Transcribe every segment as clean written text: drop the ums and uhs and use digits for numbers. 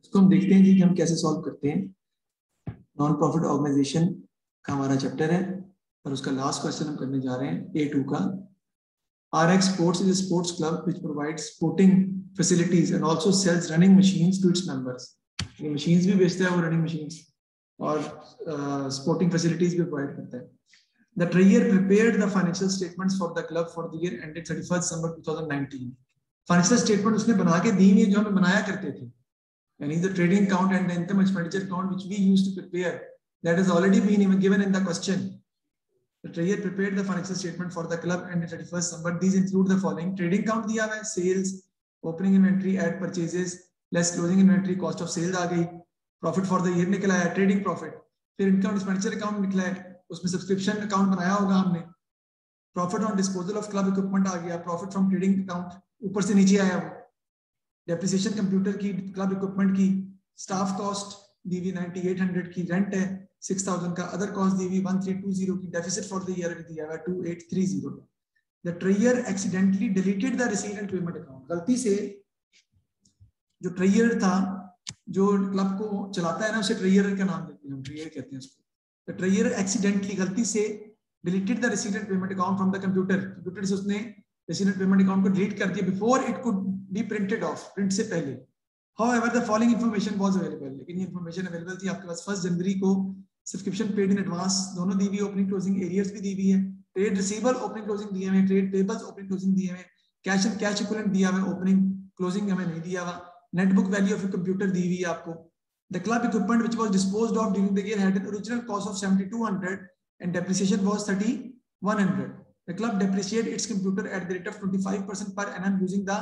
इसको हम देखते हैं जी कि हम कैसे सॉल्व करते हैं। नॉन प्रॉफिट ऑर्गेनाइजेशन का हमारा चैप्टर है और उसका लास्ट क्वेश्चन हम करने जा रहे हैं A2 का। RX Sports is a sports club which provides sporting facilities and also sells running machines to its members. ये machines भी बेचता है वो running machines और sporting facilities भी provide करता है। The Trier prepared the financial statements for the club for the year ended 31st December 2019. Financial statement उसने बना के दी हुई जो हमें बनाया करते थे। यानी the trading account and the income expenditure account which we used to prepare that has already been even given in the question. The Trier prepared the financial statement for the club ended 31st December. These include the following: trading account दिया हुआ है, sales, opening inventory, add purchases, less closing inventory, cost of sales आ गई, profit for the year निकला है, trading profit, फिर income expenditure account निकला है, उसमें सब्सक्रिप्शन अकाउंट बनाया होगा हमने, profit on disposal of club equipment आ गया, प्रॉफिट फ्रॉम ट्रेडिंग अकाउंट ऊपर से नीचे आया वो, डेप्रिसिएशन कंप्यूटर की, क्लब इक्विपमेंट की, स्टाफ कॉस्ट दी हुई 9800 की, रेंट है 6000 का, अदर कॉस्ट दी हुई 1320 की, डेफिसिट फॉर द ईयर दिया हुआ 2830। The treasurer accidentally deleted the receipt and payment account, गलती से जो ट्रेयर था जो क्लब को चलाता है ना उसे ट्रेयर का नाम देते हैं हम, ट्रेयर कहते हैं उसको। The Trier accidentally गलती से deleted the receipt and payment account from the computer. Computer से उसने receipt and payment account को delete कर दिया before it could be printed off, print से पहले। However, the following information was available. लेकिन ये information available थी आपके पास 1 जनवरी को subscription paid in advance दोनों दी हुई, opening closing arrears भी दी हुई है, trade receivable opening closing दिए हुए, trade payables opening closing दिए हुए, cash and cash equivalent दिया हुआ, opening closing हमें नहीं दिया हुआ, net book value of a computer दी हुई है आपको। The club equipment which was disposed of during the year had an original cost of 7200 and depreciation was 3100. The club depreciated its computer at the rate of 25% per annum using the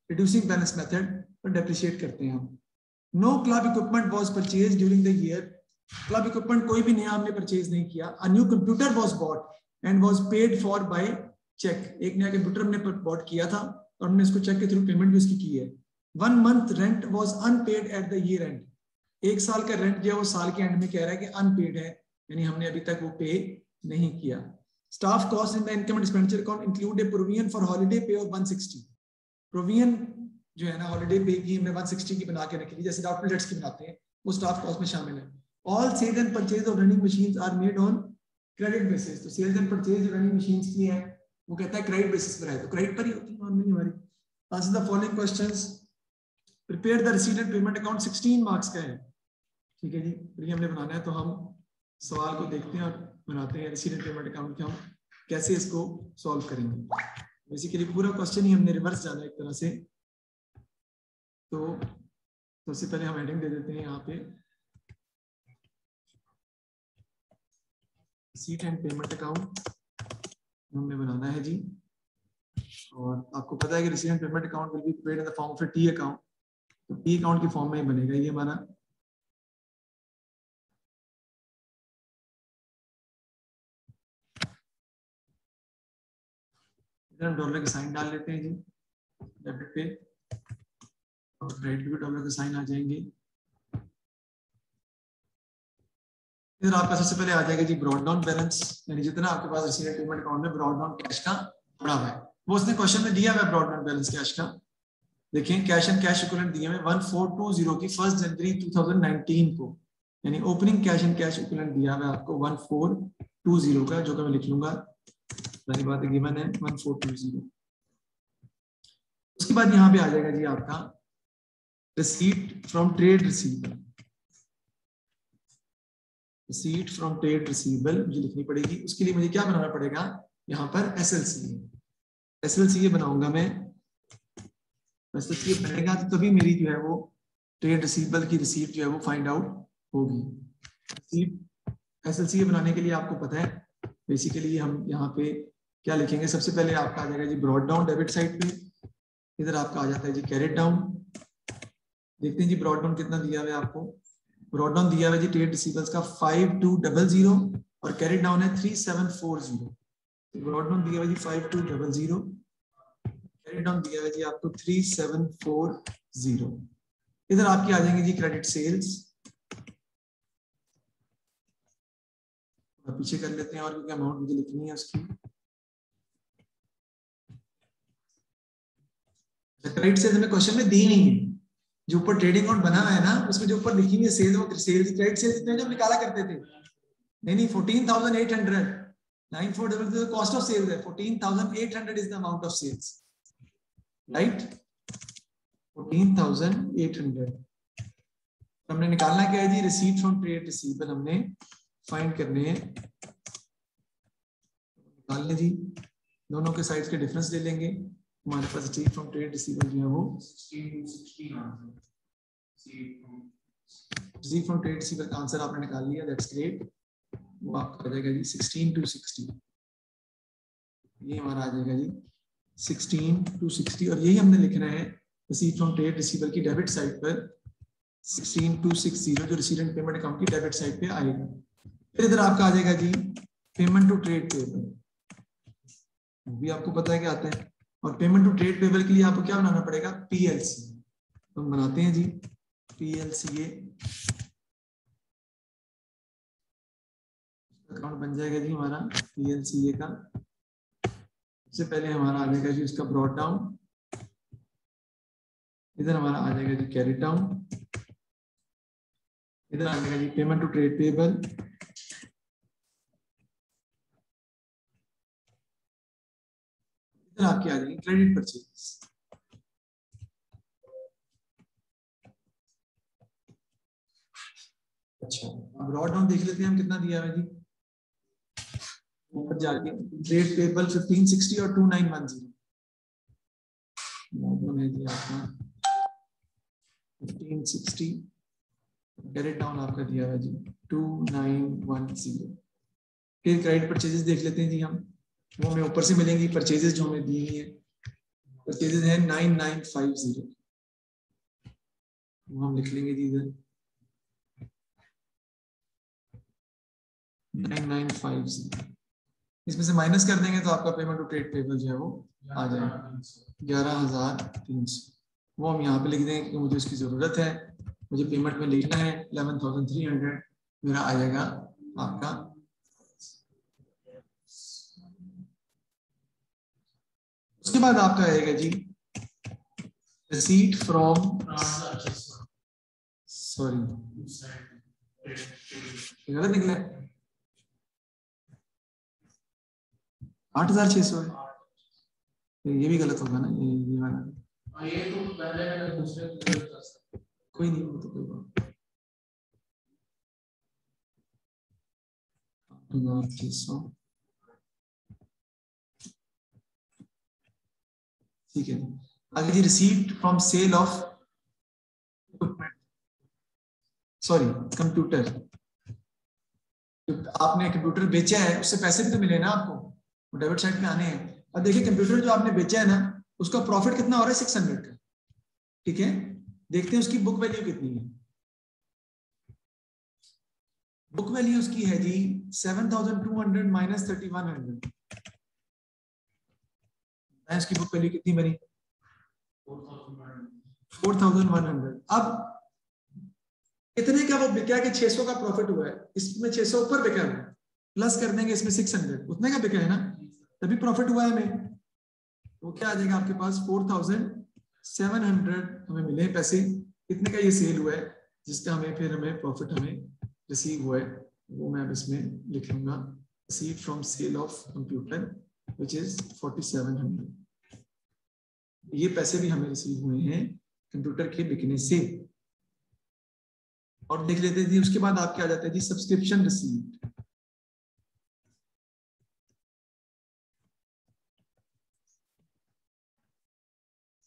reducing balance method. तो depreciate करते हैं हम। No club equipment was purchased during the year. Club equipment कोई भी नया हमने purchase नहीं किया। A new computer was bought and was paid for by check. एक नया computer हमने bought किया था और हमने इसको check के through payment भी उसकी की है। 1 month rent was unpaid at the year end. एक साल का रेंट जो है वो साल के एंड में कह रहा है कि अनपेड है, यानी हमने अभी तक वो पे नहीं किया। Staff cost in the income and expenditure account include A provision for holiday पे ऑफ 160। प्रोविजन जो है ना हॉलिडे पे की हमने 160 की बना के रखी थी, जैसे डॉक्यूमेंट्स की बनाते हैं, वो स्टाफ कॉस्ट में शामिल है। All sales and purchase of running machines are made on credit basis. तो sales and purchase running machines की है वो कहता है क्रेडिट बेसिस पर है, तो क्रेडिट पर ही होती है नॉर्मली हमारी। Answer the following questions. Prepare the receipt and payment account 16 marks का है, ठीक है जी। तो ये हमने बनाना है, तो हम सवाल को देखते हैं और बनाते हैं रिसीट एंड पेमेंट अकाउंट के हम कैसे इसको सॉल्व करेंगे। बेसिकली पूरा क्वेश्चन ही हमने रिवर्स जाना है एक तरह से। तो सबसे पहले हम हेडिंग दे देते हैं यहाँ पे, रिसीट एंड पेमेंट अकाउंट हमने बनाना है जी। और आपको पता है कि receipt and payment account will be prepared in the form of T account, तो टी अकाउंट के फॉर्म में ही बनेगा ये हमारा। हम डॉलर के साइन डाल लेते हैं जी डेबिट पे, और क्रेडिट पे डॉलर के साइन आ जाएंगे। इधर आपका सबसे पहले आ जाएगा जी ब्रॉड डाउन बैलेंस, यानी जितना आपके पास रिसीट एंड पेमेंट अकाउंट में ब्रॉड डाउन कैश का पड़ा हुआ है वो उसने क्वेश्चन में दिया हुआ है। ब्रॉड डाउन बैलेंस कैश का देखिए, कैश एंड कैश इक्विवेलेंट दिए हुए 1420 की 1 जनवरी 2019 को, यानी opening cash and cash equivalent दिया हुआ है आपको 1420 का, जो कि मैं लिख लूंगा, सारी बातें गिवन है 1420। उसके बाद यहाँ पे आ जाएगा जी आपका receipt from trade receivable. Receipt from trade receivable मुझे लिखनी पड़ेगी, उसके लिए मुझे क्या बनाना पड़ेगा, यहाँ पर एसएलसीए। एसएलसीए बनाऊंगा मैं, एसएलसीए बनेगा तो तभी मेरी जो है वो ट्रेड रिसीवेबल की रिसीट जो है वो फाइंड आउट होगी। एसएलसीए बनाने के लिए आपको पता है बेसिकली हम यहाँ पे क्या लिखेंगे, सबसे पहले आपका आ जाएगा जी ब्रॉड डाउन डेबिट साइड पे, इधर आपका आ जाता है जी कैरेट डाउन। देखते हैं जी ब्रॉड डाउन कितना दिया हुआ है आपको। ब्रॉड डाउन दिया हुआ है जी ट्रेड रिसीवेबल्स का 5200 और कैरेट डाउन है 3740। ब्रॉड डाउन दिया हुआ है जी 5200, कैरेट डाउन दिया हुआ है जी आपको 3740। इधर आपकी आ जाएंगे जी क्रेडिट सेल्स, पीछे कर लेते हैं और क्योंकि अमाउंट मुझे लिखनी है उसकी। क्रेडिट सेल्स हमें क्वेश्चन में दी नहीं है, जो ऊपर ट्रेडिंग अकाउंट बना हुआ है ना, उसमें जो ऊपर लिखी हुई है सेल, वो सेल्स क्रेडिट सेल्स इतने जो निकाला करते थे। नहीं 14,800 9400 कॉस्ट ऑफ सेल्स है, 14,800 is the amount of sales, right 14,800। हमने निकालना क्या है जी, रिसीट फ्रॉम ट्रेड रिसीवेबल हमने फाइंड करने हैं, निकाल लें जी, दोनों के साइड के डिफरेंस ले लेंगे। हमारे पास रिसीट फ्रॉम ट्रेड रिसीवेबल जो है वो रिसीट फ्रॉम ट्रेड रिसीवेबल का आंसर आपने निकाल लिया, दैट्स ग्रेट। वो आपका आ जाएगा जी 16,260, ये हमारा आ जाएगा जी 16,260, और यही हमने लिखना है रिसीट फ्रॉम ट्रेड रिसीवेबल की डेबिट साइड पर 16,260 जो रिसीट एंड पेमेंट अकाउंट की डेबिट साइड पे आएगा। फिर इधर आपका आ जाएगा जी पेमेंट टू ट्रेड पेबल, भी आपको पता है क्या आता है, और पेमेंट टू ट्रेड पेबल के लिए आपको क्या बनाना पड़ेगा, पीएलसी। तो हम बनाते हैं जी पीएलसीए, अकाउंट बन जाएगा जी हमारा पीएलसीए का। सबसे पहले हमारा आ जाएगा जी उसका ब्रॉट डाउन, इधर हमारा आ जाएगा जी कैरी डाउन, इधर आ जाएगा जी पेमेंट टू ट्रेड पेबल, इधर आपके आ जाएंगे क्रेडिट परचेज। अच्छा अब ब्रॉट डाउन देख लेते हैं हम कितना दिया है जी, ऊपर जाके ट्रेड पेबल 1560 और 2910 है जी आपका 1560, क्रेडिट डाउन आपका दिया हुआ जी 2910। फिर क्रेडिट परचेजेस देख लेते हैं जी हम, वो हमें ऊपर से मिलेंगी परचेजेस जो हमें दी हुई है, परचेजेस है 9950, वो हम लिख लेंगे जी इधर 9950, इसमें से माइनस कर देंगे तो आपका पेमेंट टू ट्रेड पेबल जो है वो आ जाएगा 11,300। वो हम यहाँ पे लिख देंगे कि मुझे उसकी जरूरत है, मुझे पेमेंट में लिखना है 11,300, मेरा आ जाएगा आपका। उसके बाद आपका आएगा जी रिसीट फ्रॉम, सॉरी गलत निकला, 8,600 है, ये भी गलत होगा ना, ये वाला ये तो पहले दूसरे कोई नहीं, वो तो कोई बात 8,600, ठीक है। आगे ji receipt from sale of equipment, sorry computer, आपने कंप्यूटर बेचा है उससे पैसे भी तो मिले ना आपको, वो डेबिट साइड पे आने हैं। अब देखिए कंप्यूटर जो आपने बेचा है ना उसका प्रॉफिट कितना हो रहा है 600 का, ठीक है, देखते हैं उसकी बुक वैल्यू कितनी है। बुक वैल्यू उसकी है जी 7,200 माइनस 3,100, इसकी बुक वैल्यू कितनी बनी 4,100। अब इतने का वो बिका कि 600 का प्रॉफिट हुआ है, इसमें 600 ऊपर बिका है, प्लस कर देंगे इसमें 600, उतने का बिका है ना, तभी प्रॉफिट हुआ है हमें। तो क्या आ जाएगा आपके पास 4,700 हमें मिले पैसे, इतने का ये सेल हुआ है जिसका हमें फिर हमें प्रॉफिट हमें रिसीव हुआ है, वो मैं अब इसमें लिख लूंगा receive from sale of computer which is 4,700। ये पैसे भी हमें रिसीव हुए हैं कंप्यूटर के बिकने से। और देख लेते हैं उसके बाद आपके आ जाता है जी सब्सक्रिप्शन रिसीव्ड,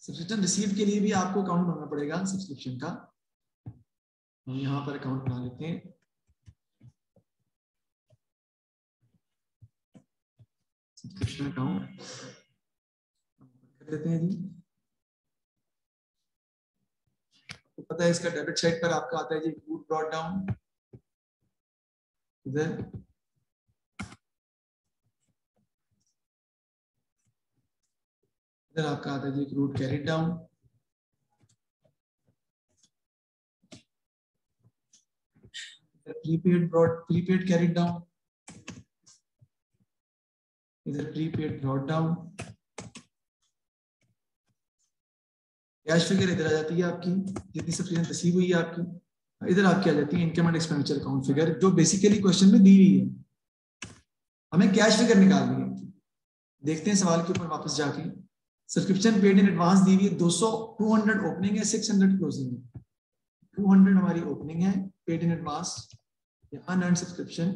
सब्सक्रिप्शन रिसीव के लिए भी आपको अकाउंट बनाना पड़ेगा सब्सक्रिप्शन का। हम यहाँ पर अकाउंट बना लेते हैं, सब्सक्रिप्शन अकाउंट कर लेते हैं जी। तो पता है इसका डेबिट साइड पर आपका आता है जी गुड ब्रॉट डाउन, इधर इधर आपका आता है ji accrued carry down, prepaid carry down, इधर prepaid brought down, cash figure इधर आ जाती है आपकी, जितनी सब्सिडी रिसीव हुई है आपकी, इधर आपकी आ जाती है income and expenditure account figure, जो बेसिकली क्वेश्चन में दी हुई है। हमें कैश फिगर निकालनी है। देखते हैं सवाल के ऊपर वापस जाके। सब्सक्रिप्शन पेड इन एडवांस दी हुई है 200 ओपनिंग है, 600 क्लोजिंग है। 200 हमारी ओपनिंग है paid in advance, unearned subscription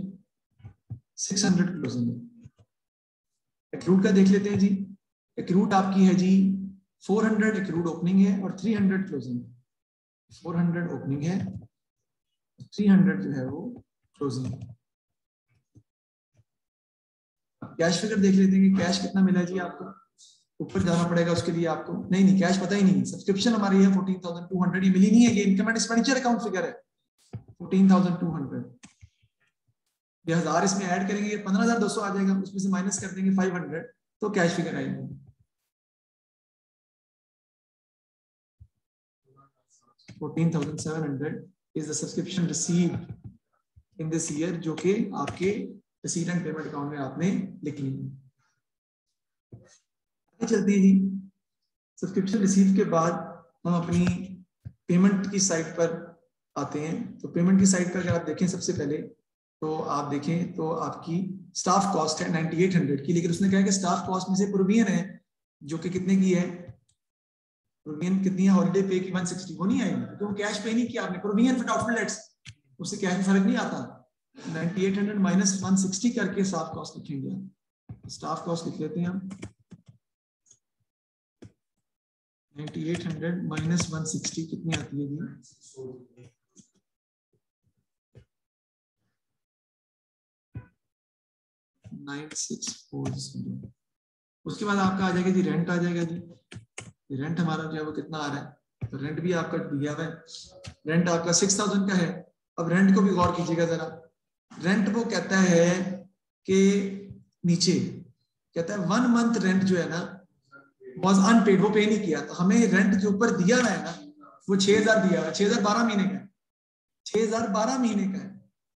600 closing है। एक्रूड का देख लेते हैं जी। एक्रूड आपकी है जी 400 एक्रूड ओपनिंग है और 300 क्लोजिंग है। 400 ओपनिंग है, 300 जो है वो क्लोजिंग है। कैश फिगर देख लेते हैं कि कैश कितना मिला जी आपको। ऊपर जाना पड़ेगा उसके लिए आपको। नहीं कैश पता ही नहीं। सब्सक्रिप्शन हमारी है 14,200, ये मिली नहीं है, ये income and expenditure account figure है 14,200। ये 1000 इसमें ऐड करेंगे, ये 15,200 आ जाएगा, उसमें से माइनस कर देंगे 500 तो कैश फिगर आएगी 14,700 is the subscription received in this year, जो कि आपके रिसीट एंड पेमेंट अकाउंट में आपने लिखनी है। चलते हैं जी। सब्सक्रिप्शन रिसीव के बाद हम अपनी पेमेंट की साइट पर आते हैं। तो पेमेंट की साइट पर अगर आप देखें सबसे पहले, तो आप देखें तो आपकी स्टाफ कॉस्ट है 9800 की, लेकिन उसने कहा कि स्टाफ कॉस्ट में से प्रोविजन है जो कि कितने की है, प्रोविजन कितनी है, हॉलिडे पे की 160, वो नहीं आएगी तो कैश पे नहीं किया आपने, प्रोविजन फॉर डाउटफुल डेट्स, उससे कैश में फर्क नहीं आता। 9800 माइनस 160 करके स्टाफ कॉस्ट लिखेंगे। स्टाफ कॉस्ट लिख लेते हैं हम 9800 माइनस 160 कितनी आती है जी, 9640। उसके बाद आपका आ जाएगा जी रेंट आ जाएगा जी। रेंट हमारा जो है वो कितना आ रहा है, तो रेंट भी आपका दिया हुआ है, रेंट आपका 6000 का है। अब रेंट को भी गौर कीजिएगा जरा। रेंट वो कहता है कि नीचे कहता है 1 मंथ रेंट जो है ना वॉज अनपेड, वो पे नहीं किया, तो हमें रेंट जो ऊपर दिया हुआ है ना वो 6000 दिया हुआ है, 6000 12 महीने का है, 6000 12 महीने का है।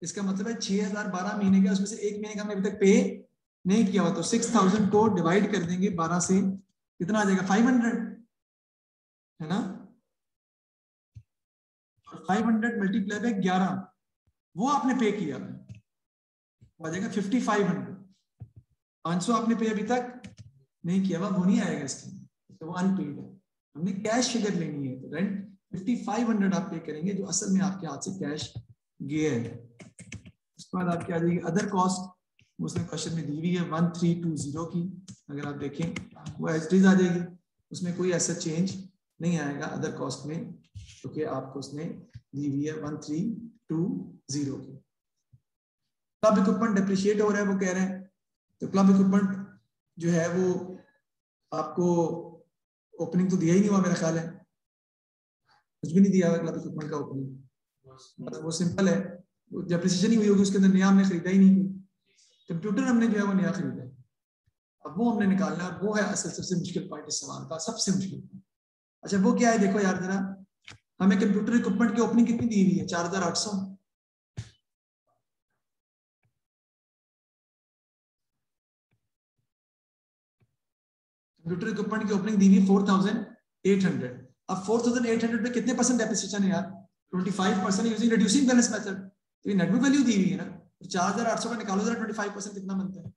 इसका मतलब है 6000 12 महीने का, उसमें से एक महीने का हमने अभी तक पे नहीं किया हुआ, तो 6000 को डिवाइड कर देंगे 12 से, कितना आ जाएगा 500 है ना, 500 मल्टीप्लाई बाय 11 वो आपने पे किया, वो आ जाएगा 5500। 500 आपने पे अभी तक नहीं किया हुआ, वो नहीं आएगा इसके, तो वो अनपेड है। हमने कैश फिगर लेनी है, तो रेंट 5500 आप पे करेंगे जो असल में आपके हाथ से कैश गया है। उसके बाद आपकी आ जाएगी अदर कॉस्ट, उसने क्वेश्चन में दी हुई है 1320 की, अगर आप देखें वो एज इट इज आ जाएगी, उसमें कोई ऐसा चेंज नहीं आएगा अदर कॉस्ट में, क्योंकि तो आपको उसने दी हुई है 1320 की। क्लब इक्विपमेंट डिप्रिशिएट हो रहा है वो कह रहे हैं, तो क्लब इक्विपमेंट जो है वो आपको ओपनिंग तो दिया ही नहीं हुआ मेरा ख्याल है, कुछ भी नहीं दिया हुआ क्लब इक्विपमेंट का ओपनिंग, वो सिंपल है, डिप्रिसिएशन ही हुई होगी, उसके अंदर नया हमने खरीदा ही नहीं, कंप्यूटर हमने जो है वो नया खरीदा है, अब वो हमने निकालना है, वो है असल सबसे मुश्किल पॉइंट इस सवाल का, सबसे मुश्किल। अच्छा वो क्या है देखो यार जरा, हमें कंप्यूटर इक्विपमेंट की ओपनिंग कितनी दी हुई है 4800, कंप्यूटर इक्विपमेंट की ओपनिंग दी हुई 4800। अब 4800 पे कितने परसेंट डेप्रिसिएशन है यार, 25% यूजिंग रिड्यूसिंग बैलेंस मेथड, तो ये नेट बुक वैल्यू दी हुई है ना, तो 4800 का निकालो जरा 25% कितना बनता है,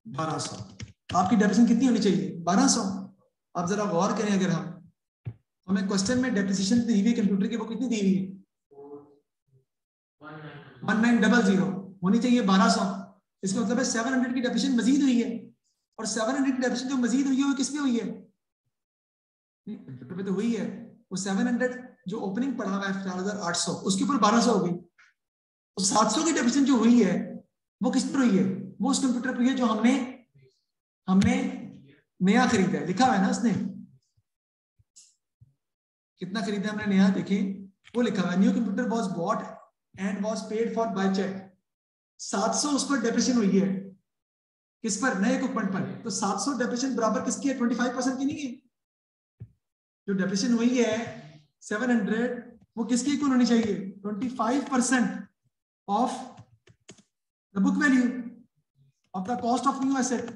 $1200। आपकी डेप्रिसिएशन कितनी होनी चाहिए 1200। आप जरा गौर करें, अगर हम हमें क्वेश्चन में डेप्रिसिएशन दी हुई कंप्यूटर की वो कितनी दी हुई है 1900 होनी चाहिए 1200, इसका मतलब है 700 की डेप्रिसिएशन मजीद हुई है, और 700 की डेप्रिसिएशन जो मजीद हुई है वो किस पे हुई है, कंप्यूटर पे तो हुई है, वो 700 जो ओपनिंग पड़ा हुआ है 4800 उसके ऊपर 1200 हो गई, तो 700 की डेप्रिसिएशन जो हुई है वो किस पर हुई है, वो उस कंप्यूटर पर है जो हमने हमने नया खरीदा है, लिखा हुआ है ना उसने कितना खरीदा हमने नया, देखें वो लिखा हुआ है new computer was bought and was paid for by cheque, 700 उस पर डेप्रिसिएशन हुई है, किस पर, नए इक्विपमेंट पर, तो 700 डेप्रिसिएशन बराबर किसकी है 25% की नहीं है, जो डेप्रिसिएशन हुई है 700 वो किसकी इक्वल होनी चाहिए 25% of the book value of the cost of new asset,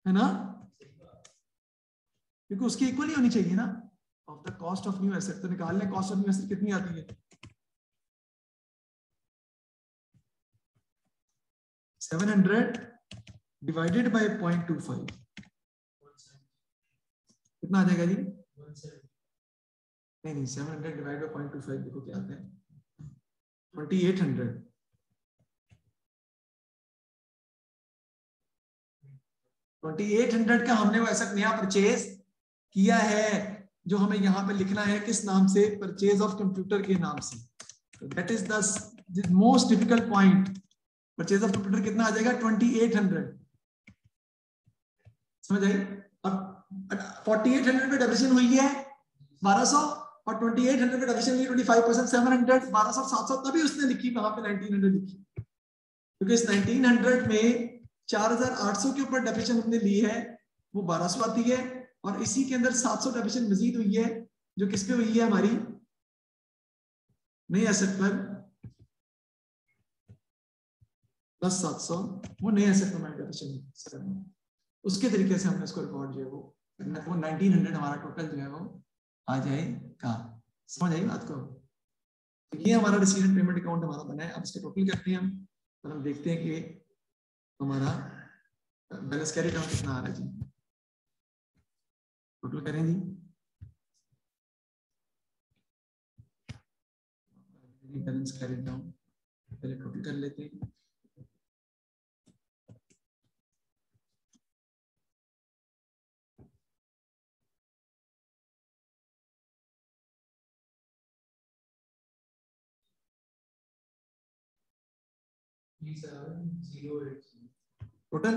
है ना, क्योंकि उसकी इक्वल ही होनी चाहिए ना, of the cost of new asset. तो निकाल लें कॉस्ट ऑफ न्यू एसेट कितनी आती है, 700 डिवाइडेड बाय 0.25 कितना आ जाएगा जी? नहीं 700 डिवाइड बाय 0.25 देखो क्या आता है, 2800। 2800 का हमने वो ऐसा नया परचेज किया है जो हमें यहाँ पे लिखना है किस नाम से, परचेज ऑफ कंप्यूटर के नाम से। That is the most difficult point. Purchase of computer कितना आ जाएगा, 2800, समझ आई? अब 4800 पे डेप्रिसिएशन हुई है 1200 और 2800 पे डेप्रिसिएशन हुई 25%, 700, 1200, 700, तभी उसने लिखी वहां पे 1900 लिखी, क्योंकि इस 1900 में 4800 के ऊपर डेप्रिसिएशन हमने ली है, वो 1200 आती है, और इसी के अंदर 700 डेप्रिसिएशन मजीद हुई है जो किस पे हुई है, हमारी नई एसेट पर, प्लस 700 वो नए एसेट पर डेप्रिसिएशन। उसके तरीके से हमने इसको रिकॉर्ड जो है वो 1900 हमारा टोटल जो है वो आ जाएगा। समझ आई बात को? तो ये हमारा रिसीट एंड पेमेंट अकाउंट हमारा बना है। अब इसके टोटल करते हैं हम, और हम देखते हैं कि हमारा बैलेंस कैरी डाउन कितना आ रहा है जी। टोटल करें जी, बैलेंस कैरी डाउन पहले टोटल कर लेते हैं। टोटल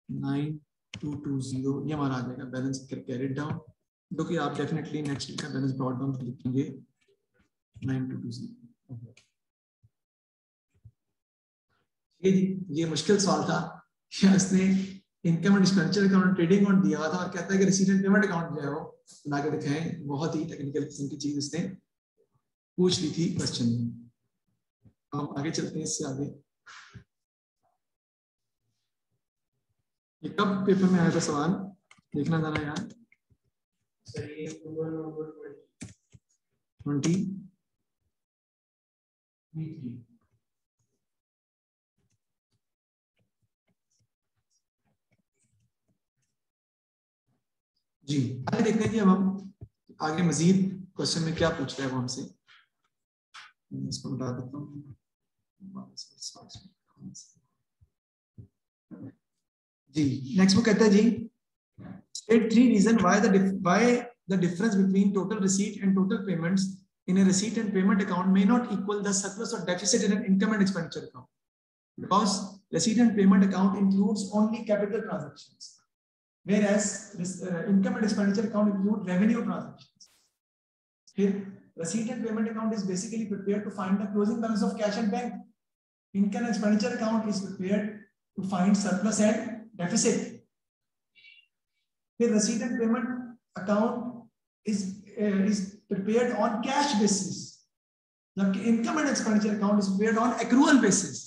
नाइन 220 ये हमारा आ जाएगा बैलेंस कैरिड डाउन, जो कि आप डेफिनेटली नेक्स्ट वीक का बैलेंस ब्रॉट डाउन लिखेंगे 9220। ये जी, ये मुश्किल सवाल था। इसने income and expenditure account, trading account दिया हुआ था और कहता है कि रिसीट एंड पेमेंट अकाउंट जो है वो बना के दिखाएं। बहुत ही टेक्निकल किस्म की चीज इसने पूछ ली थी क्वेश्चन में। हम आगे चलते हैं, इससे आगे ये कब पेपर में आया था सवाल, देखना जरा यार। 20 जी। आगे देखते हैं जी, अब हम आगे मजीद क्वेश्चन में क्या पूछ रहे हैं वो हमसे। इसको बता देता हूँ जी। नेक्स्ट वो कहता है ji, state 3 reason why the difference between total receipt and total payments in a receipt and payment account may not equal the surplus or deficit in an income and expenditure account, because receipt and payment account includes only capital transactions, whereas this income and expenditure account include revenue transactions. Here receipt and payment account is basically prepared to find the closing balance of cash and bank. Income and expenditure account is prepared to find surplus and deficit. Here receipt and payment account is prepared on cash basis, जबकि income and expenditure account is prepared on accrual basis.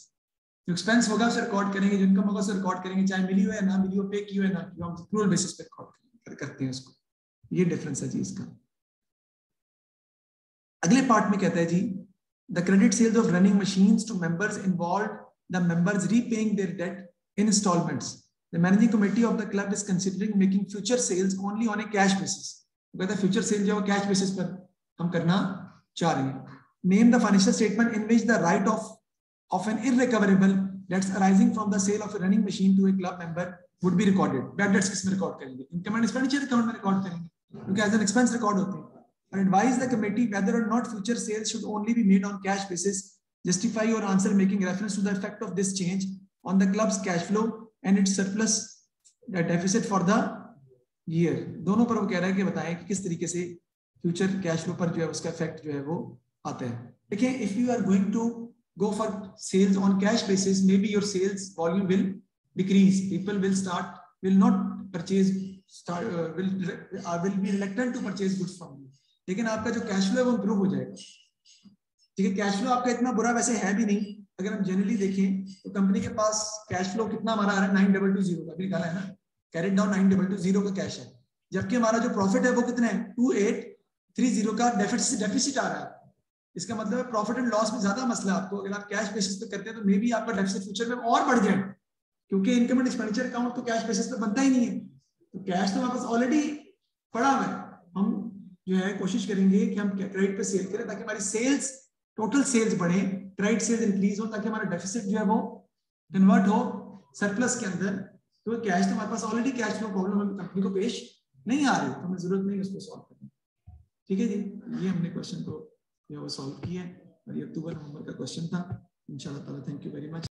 जो expense होगा उसे record करेंगे, जो income होगा उसे record करेंगे, चाहे मिली हो या ना मिली हो, पे की हो या ना की हो, हम एक्रूअल बेसिस पे रिकॉर्ड करते हैं उसको। ये डिफरेंस है जी इसका। अगले पार्ट में कहता है ji, the credit sales of running machines to members involve the members repaying their debt in instalments. The managing committee of the club is considering making future sales only on a cash basis. कहता है future cell जो है cash basis पर हम करना चाह रहे हैं। Name the financial statement in which the write off an irrecoverable debts arising from the sale of a running machine to a club member would be recorded. Bad debts किस में record करेंगे? Income and expenditure account में record करेंगे, क्योंकि as an expense record होते हैं। और advise the committee whether or not future sales should only be made on cash basis, justify your answer making reference to the effect of this change on the club's cash flow and its surplus deficit for the year। दोनों पर वो कह रहा है कि बताएं कि किस तरीके से फ्यूचर कैश फ्लो पर जो है उसका इफेक्ट जो है वो आता है। देखिए, if you are going to go for sales on cash basis, maybe your sales volume will decrease, people will not purchase, will be reluctant to purchase goods from you, लेकिन आपका जो कैश फ्लो है वो improve हो जाएगा। ठीक है, cash flow आपका इतना बुरा वैसे है भी नहीं, अगर हम जनरली देखें तो कंपनी के पास कैश फ्लो कितना हमारा आ रहा है 9220 का, निकाला है ना, कैरेट डाउन 9220 का कैश है, जबकि हमारा जो प्रॉफिट है वो कितना है 2830 का डेफिसिट आ रहा है। इसका मतलब है प्रॉफिट एंड लॉस में ज्यादा मसला आपको, अगर आप कैश बेसिस पे करते हैं तो मे बी आपका डेफिसिट फ्यूचर में और बढ़ जाए, क्योंकि इनकम एंड एक्सपेंडिचर अकाउंट तो कैश बेसिस पे बनता ही नहीं है, तो कैश तो हमारे पास ऑलरेडी पड़ा हुआ है। हम जो है कोशिश करेंगे कि हम क्रेडिट पे सेल करें ताकि हमारी सेल्स, टोटल सेल्स बढ़े, क्रेडिट सेल्स इंक्रीज हो, ताकि हमारा डेफिसिट जो है वो कन्वर्ट हो सरप्लस के अंदर। तो कैश तो हमारे पास ऑलरेडी कैश फ्लो प्रॉब्लम हमें कंपनी को पेश नहीं आ रही, तो हमें जरूरत नहीं उसको सॉल्व करने। ठीक है जी, ये हमने क्वेश्चन को वो सॉल्व किया है और ये अक्टूबर नवंबर का क्वेश्चन था इंशाल्लाह ताला। Thank you very much.